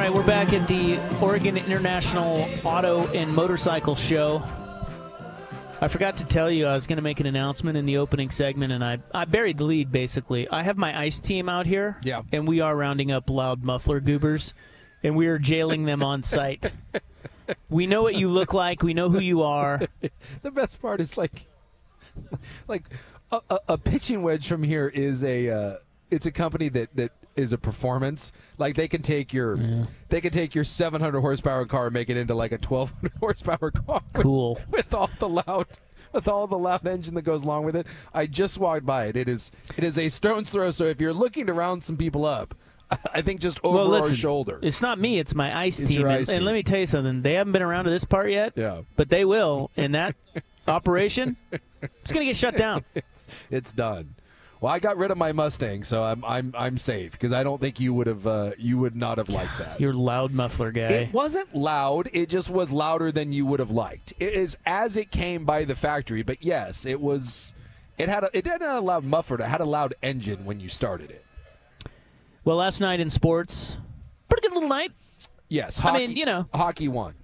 right, we're back at the Oregon International Auto and Motorcycle Show. I forgot to tell you I was going to make an announcement in the opening segment, and I buried the lead, basically. I have my ICE team out here, and we are rounding up loud muffler goobers, and we are jailing them on site. We know what you look like. We know who you are. The best part is like a pitching wedge from here is it's a company that is a performance. Like they can take your 700 horsepower car and make it into like a 1200 horsepower car. Cool. With all the loud engine that goes along with it. I just walked by it. It is a stone's throw. So if you're looking to round some people up, I think just over our shoulder. It's not me. It's my ICE It's team. your ICE team. And let me tell you something. They haven't been around to this part yet. Yeah. But they will. And that operation, it's going to get shut down. It's done. Well, I got rid of my Mustang, so I'm safe because I don't think you would not have liked that. You're a loud muffler guy. It wasn't loud. It just was louder than you would have liked. It is as it came by the factory, but yes, it was. It didn't have a loud muffler. It had a loud engine when you started it. Well, last night in sports, pretty good little night. Yes, hockey, I mean, hockey won.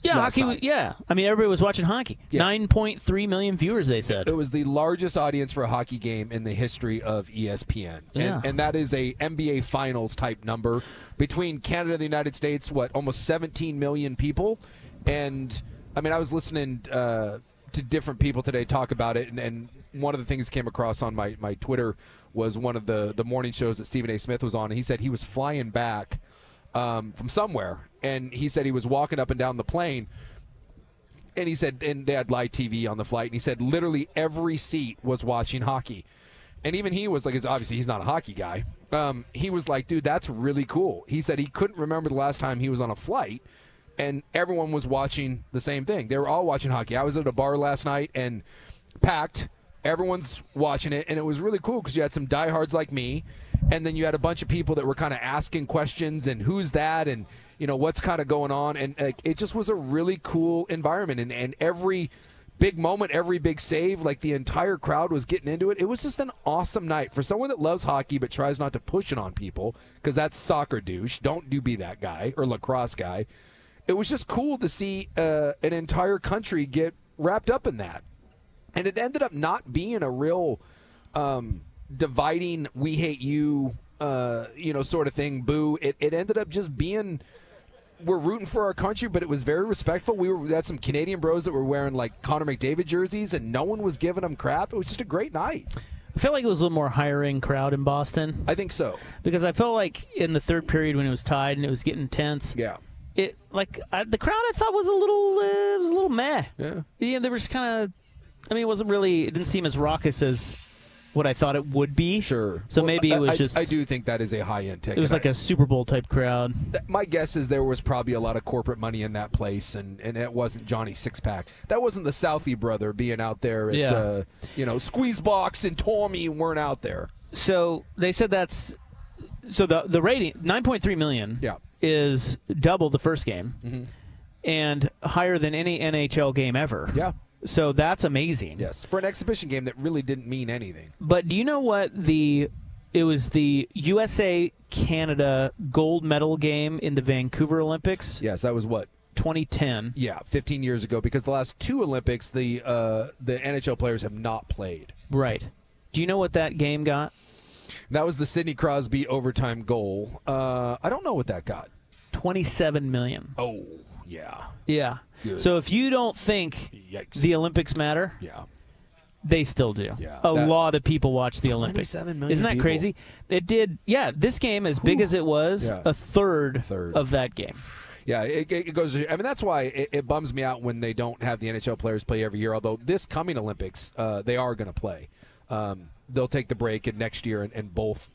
Yeah, hockey. Night. Yeah, I mean, everybody was watching hockey. Yeah. 9.3 million viewers, they said. It was the largest audience for a hockey game in the history of ESPN. Yeah. And that is a NBA Finals type number. Between Canada and the United States, almost 17 million people. And, I mean, I was listening to different people today talk about it, and one of the things came across on my Twitter was one of the morning shows that Stephen A. Smith was on, and he said he was flying back from somewhere, and he said he was walking up and down the plane, and he said, and they had live TV on the flight, and he said literally every seat was watching hockey. And even he was like, obviously he's not a hockey guy. He was like, dude, that's really cool. He said he couldn't remember the last time he was on a flight, and everyone was watching the same thing. They were all watching hockey. I was at a bar last night and packed. Everyone's watching it, and it was really cool because you had some diehards like me, and then you had a bunch of people that were kind of asking questions and who's that and, what's kind of going on. And it just was a really cool environment. And every big moment, every big save, like the entire crowd was getting into it. It was just an awesome night. For someone that loves hockey but tries not to push it on people because that's soccer douche. Don't be that guy or lacrosse guy. It was just cool to see an entire country get wrapped up in that. And it ended up not being a real dividing, we hate you, sort of thing, boo. It ended up just being, we're rooting for our country, but it was very respectful. We had some Canadian bros that were wearing like Connor McDavid jerseys, and no one was giving them crap. It was just a great night. I felt like it was a little more hiring crowd in Boston. I think so. Because I felt like in the third period when it was tied and it was getting tense. Yeah. The crowd I thought was a little meh. Yeah. Yeah, they were just kind of. I mean, it didn't seem as raucous as what I thought it would be. Sure. So maybe it was just. I do think that is a high-end ticket. It was like a Super Bowl type crowd. My guess is there was probably a lot of corporate money in that place, and it wasn't Johnny Sixpack. That wasn't the Southie brother being out there at, Squeezebox and Tommy weren't out there. So they said so the rating, 9.3 million is double the first game and higher than any NHL game ever. Yeah. So that's amazing. Yes, for an exhibition game that really didn't mean anything. But do you know what it was the USA-Canada gold medal game in the Vancouver Olympics? Yes, that was what? 2010. Yeah, 15 years ago, because the last two Olympics, the NHL players have not played. Right. Do you know what that game got? That was the Sidney Crosby overtime goal. I don't know what that got. $27 million. Oh, yeah. Yeah. Good. So if you don't think the Olympics matter, they still do. Yeah. A lot of people watch the Olympics. 27 million Isn't that people. crazy? It did. Yeah, this game, as big as it was, a third of that game. Yeah, it goes. I mean, that's why it bums me out when they don't have the NHL players play every year. Although this coming Olympics, they are going to play. They'll take the break, and next year, and both,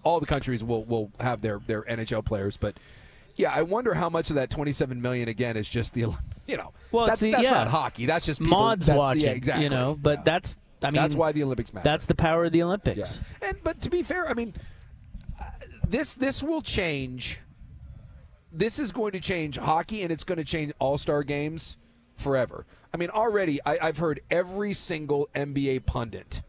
all the countries will have their NHL players. But yeah, I wonder how much of that $27 million again is just the, well, that's not hockey. That's just people, mods watching. Yeah, exactly. But that's. I mean, that's why the Olympics matter. That's the power of the Olympics. Yeah. But to be fair, I mean, this will change. This is going to change hockey, and it's going to change all-star games forever. I mean, already I've heard every single NBA pundit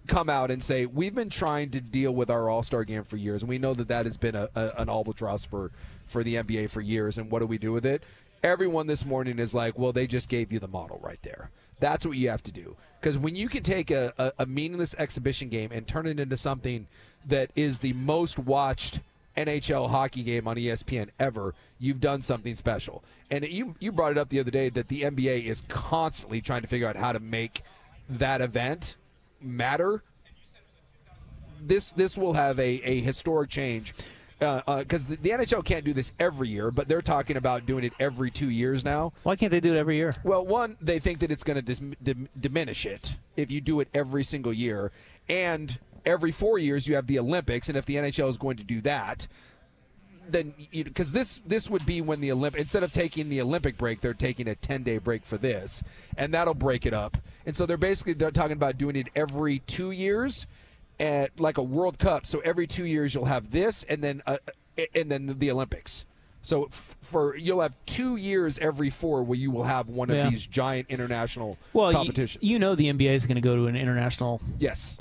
come out and say, we've been trying to deal with our All-Star game for years, and we know that has been an albatross for the NBA for years, and what do we do with it? Everyone this morning is like, well, they just gave you the model right there. That's what you have to do. Because when you can take a meaningless exhibition game and turn it into something that is the most watched NHL hockey game on ESPN ever, you've done something special. And you brought it up the other day that the NBA is constantly trying to figure out how to make that event matter. This will have a historic change because the NHL can't do this every year, but they're talking about doing it every 2 years now. Why can't they do it every year? Well, one, they think that it's going to diminish it if you do it every single year, and every 4 years you have the Olympics, and if the NHL is going to do that, then because this would be when the instead of taking the Olympic break, they're taking a 10-day break for this, and that'll break it up. And so they're talking about doing it every 2 years, at like a World Cup. So every 2 years you'll have this, and then the Olympics. So you'll have 2 years every 4 where you will have one of these giant international competitions. You know the NBA is going to go to an international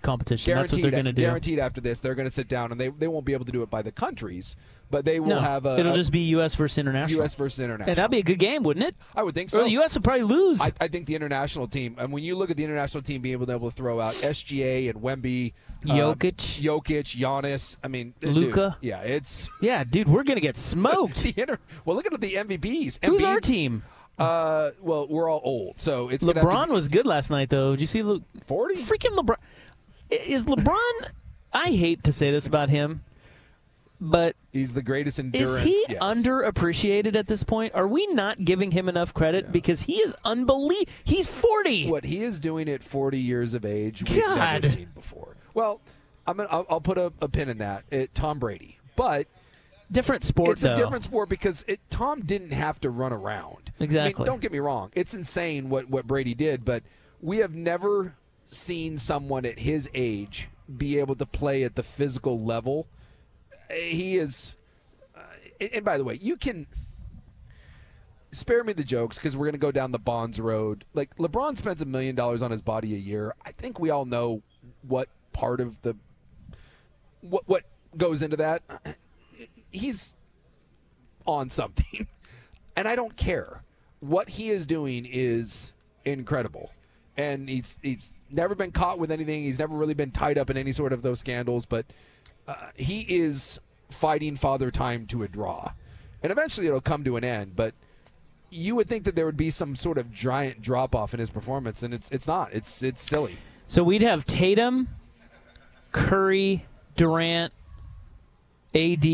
competition. Guaranteed, that's what they're going to do. Guaranteed after this, they're going to sit down, and they won't be able to do it by the countries, but they will have it'll just be U.S. versus international. U.S. versus international. And that'd be a good game, wouldn't it? I would think so. Or the U.S. would probably lose. I think the international team, and when you look at the international team being able to throw out SGA and Wemby, Jokic, Giannis, I mean, Luka. Dude, we're going to get smoked. Well, look at the MVPs. Who's our team? Well, we're all old, so it's LeBron was good last night, though. Did you see 40? Freaking LeBron. Is LeBron? I hate to say this about him, but he's the greatest endurance. Is he underappreciated at this point? Are we not giving him enough credit? Because he is unbelievable. He's 40. What he is doing at 40 years of age, we've never seen before. Well, I'll put a pin in that. Tom Brady, but different sport. It's a different sport because Tom didn't have to run around. Exactly. Don't get me wrong. It's insane what Brady did, but we have never seen someone at his age be able to play at the physical level. He is, and by the way, you can spare me the jokes because we're going to go down the Bonds road. Like, LeBron spends $1 million on his body a year. I think we all know what part of what goes into that. He's on something, and I don't care. What he is doing is incredible, and he's never been caught with anything. He's never really been tied up in any sort of those scandals, but he is fighting Father Time to a draw, and eventually it'll come to an end. But you would think that there would be some sort of giant drop-off in his performance, and it's not. It's silly. So we'd have Tatum, Curry, Durant, AD,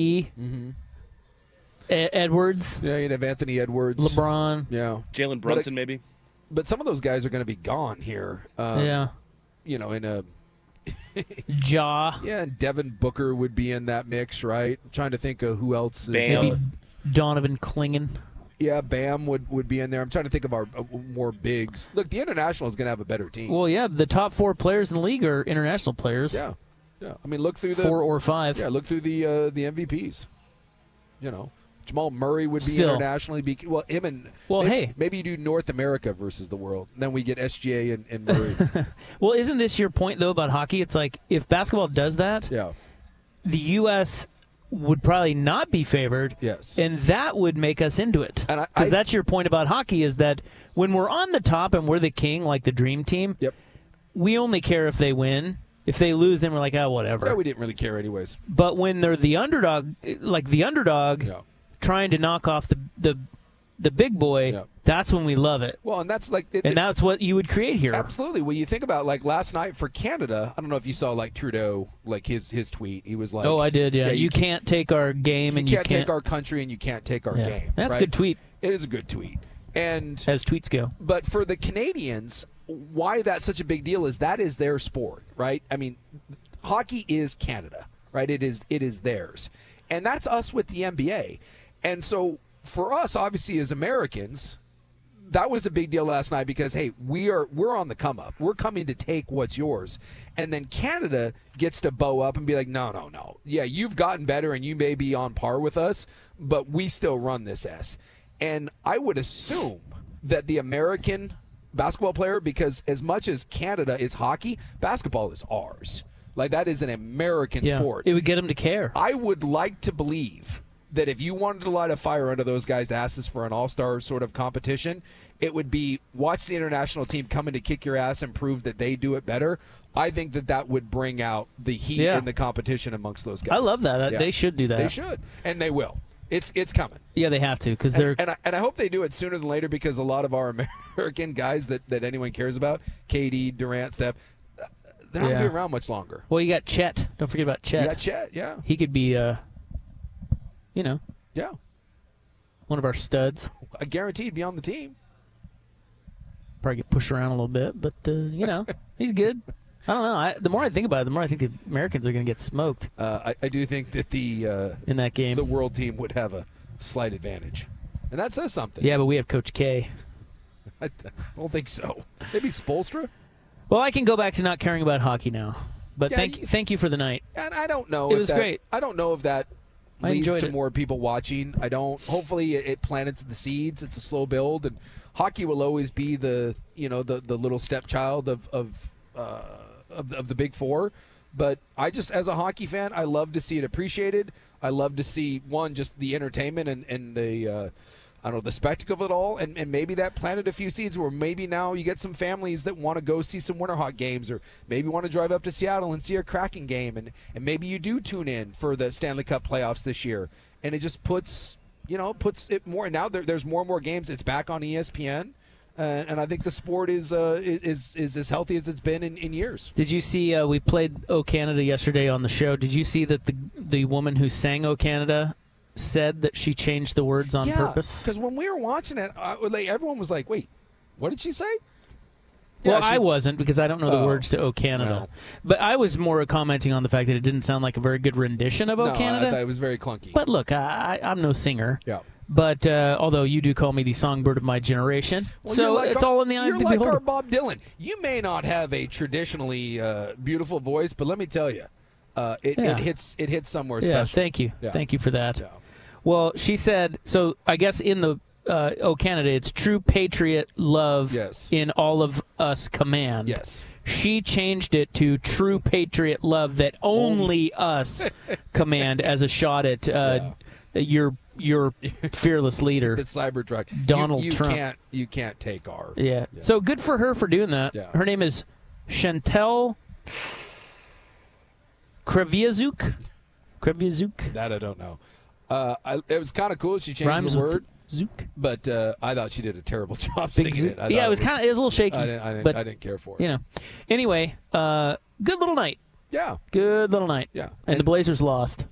Edwards. Yeah, you'd have Anthony Edwards. LeBron. Yeah. Jalen Brunson, maybe. But some of those guys are going to be gone here. In a... Ja. Yeah, and Devin Booker would be in that mix, right? I'm trying to think of who else is... Maybe Donovan Clingan. Yeah, Bam would be in there. I'm trying to think of our more bigs. Look, the international is going to have a better team. Well, yeah, the top 4 players in the league are international players. Yeah. I mean, look through the 4 or 5. Yeah, look through the MVPs. Jamal Murray would be internationally. Maybe you do North America versus the world. And then we get SGA and Murray. Well, isn't this your point though about hockey? It's like if basketball does that, the U.S. would probably not be favored. Yes, and that would make us into it. Because that's your point about hockey is that when we're on the top and we're the king, like the dream team. Yep. We only care if they win. If they lose, then we're like, oh, whatever. Yeah, we didn't really care anyways. But when they're the underdog, trying to knock off the big boy, that's when we love it. Well, and that's that's what you would create here. Absolutely. Well, you think about like last night for Canada. I don't know if you saw like Trudeau, like his tweet. He was like, "Oh, I did. Yeah, you can't take our game, and you can't take our country, and you can't take our game." That's a good tweet. It is a good tweet, and as tweets go. But for the Canadians, why that's such a big deal is that is their sport, right? I mean, hockey is Canada, right? It is theirs, and that's us with the NBA. And so for us, obviously, as Americans, that was a big deal last night because, hey, we're on the come up. We're coming to take what's yours. And then Canada gets to bow up and be like, no. Yeah, you've gotten better and you may be on par with us, but we still run this S. And I would assume that the American basketball player because as much as Canada is hockey, basketball is ours. Like, that is an American sport. It would get them to care. I would like to believe that if you wanted to light a fire under those guys' asses for an all-star sort of competition, it would be watch the international team come in to kick your ass and prove that they do it better. I think that would bring out the heat in the competition amongst those guys. I love that. Yeah. They should do that. They should, and they will. It's coming. Yeah, they have to because they're. And I hope they do it sooner than later because a lot of our American guys that anyone cares about, KD, Durant, Steph, they're not going to be around much longer. Well, you got Chet. Don't forget about Chet. You got Chet, yeah. He could be, Yeah. one of our studs. I guaranteed be on the team. Probably get pushed around a little bit, but, he's good. I don't know. The more I think about it, the more I think the Americans are going to get smoked. I do think that in that game, the world team would have a slight advantage. And that says something. Yeah, but we have Coach K. I don't think so. Maybe Spoelstra? Well, I can go back to not caring about hockey now. But Yeah, thank you for the night. And I don't know. It was great. I don't know if that I leads enjoyed to it. more people watching. I don't. Hopefully, it planted the seeds. It's a slow build, and hockey will always be the little stepchild of the Big Four. But I just, as a hockey fan, I love to see it appreciated. I love to see just the entertainment and the the spectacle of it all, and maybe that planted a few seeds where maybe now you get some families that want to go see some Winterhawk games, or maybe want to drive up to Seattle and see a Kraken game, and maybe you do tune in for the Stanley Cup playoffs this year, and it just puts it more. And now there's more and more games. It's back on ESPN, and I think the sport is as healthy as it's been in years. Did you see? We played "O Canada" yesterday on the show. Did you see that the woman who sang "O Canada" said that she changed the words on purpose? Because when we were watching it, everyone was like, "Wait, what did she say?" Well, I wasn't because I don't know the words to "O Canada," Well. but I was more commenting on the fact that it didn't sound like a very good rendition of "O No, Canada." I thought it was very clunky. But look, I'm no singer. Yeah. But although you do call me the songbird of my generation, Well, so it's all in the eye of the You're like beholder. our Bob Dylan. You may not have a traditionally beautiful voice, but let me tell you, it hits somewhere special. Yeah, thank you. Yeah. Thank you for that. Yeah. Well, she said, so I guess in the "O Canada," it's true patriot love in all of us command. Yes. She changed it to true patriot love that only us command as a shot at your fearless leader. It's Cybertruck. Donald you Trump. You can't take our. Yeah. So good for her for doing that. Yeah. Her name is Chantel Kreviazuk. That I don't know. It was kind of cool. She changed Rhymes the with word, Zook. but I thought she did a terrible job Big singing Zook. it. Yeah, it was a little shaky. I but didn't care for it. Anyway, good little night. Yeah. Good little night. Yeah. And the Blazers lost.